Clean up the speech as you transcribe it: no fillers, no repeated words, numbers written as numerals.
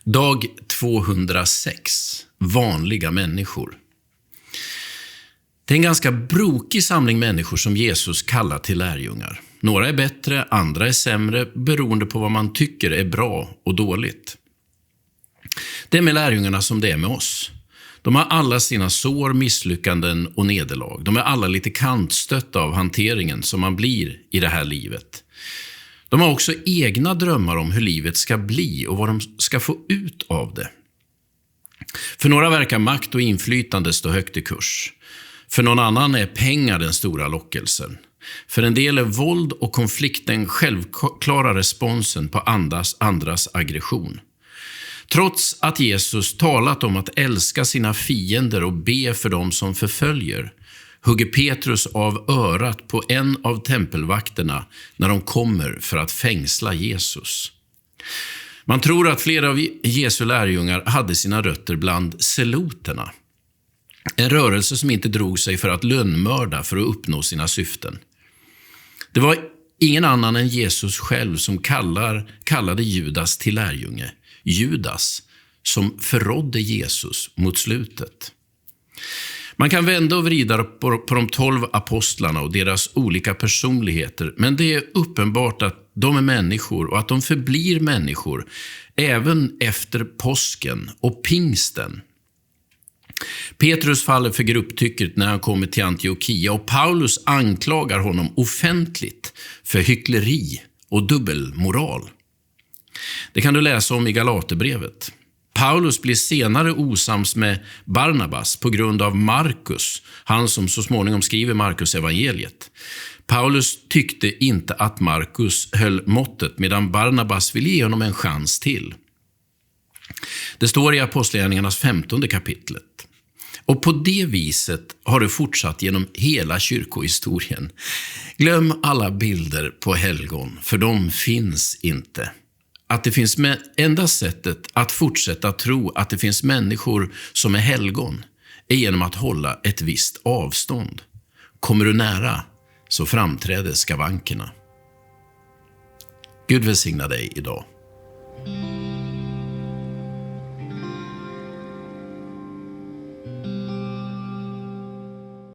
Dag 206. Vanliga människor. Det är en ganska brokig samling människor som Jesus kallar till lärjungar. Några är bättre, andra är sämre, beroende på vad man tycker är bra och dåligt. Det är med lärjungarna som det är med oss. De har alla sina sår, misslyckanden och nederlag. De är alla lite kantstötta av hanteringen som man blir i det här livet. De har också egna drömmar om hur livet ska bli och vad de ska få ut av det. För några verkar makt och inflytande stå högt i kurs. För någon annan är pengar den stora lockelsen. För en del är våld och konflikt den självklara responsen på andras aggression. Trots att Jesus talat om att älska sina fiender och be för dem som förföljer, hugger Petrus av örat på en av tempelvakterna när de kommer för att fängsla Jesus. Man tror att flera av Jesu lärjungar hade sina rötter bland seloterna. En rörelse som inte drog sig för att lönnmörda för att uppnå sina syften. Det var ingen annan än Jesus själv som kallade Judas till lärjunge. Judas som förrådde Jesus mot slutet. Man kan vända och vrida på de 12 apostlarna och deras olika personligheter, men det är uppenbart att de är människor och att de förblir människor även efter påsken och pingsten. Petrus faller för grupptycket när han kommer till Antiochia och Paulus anklagar honom offentligt för hyckleri och dubbelmoral. Det kan du läsa om i Galaterbrevet. Paulus blir senare osams med Barnabas på grund av Markus, han som så småningom skriver Markus evangeliet. Paulus tyckte inte att Markus höll måttet medan Barnabas ville ge honom en chans till. Det står i Apostlagärningarnas 15:e kapitlet. Och på det viset har det fortsatt genom hela kyrkohistorien. Glöm alla bilder på helgon, för de finns inte. Att det finns enda sättet att fortsätta tro att det finns människor som är helgon är genom att hålla ett visst avstånd. Kommer du nära så framträder skavankerna. Gud välsigna dig idag.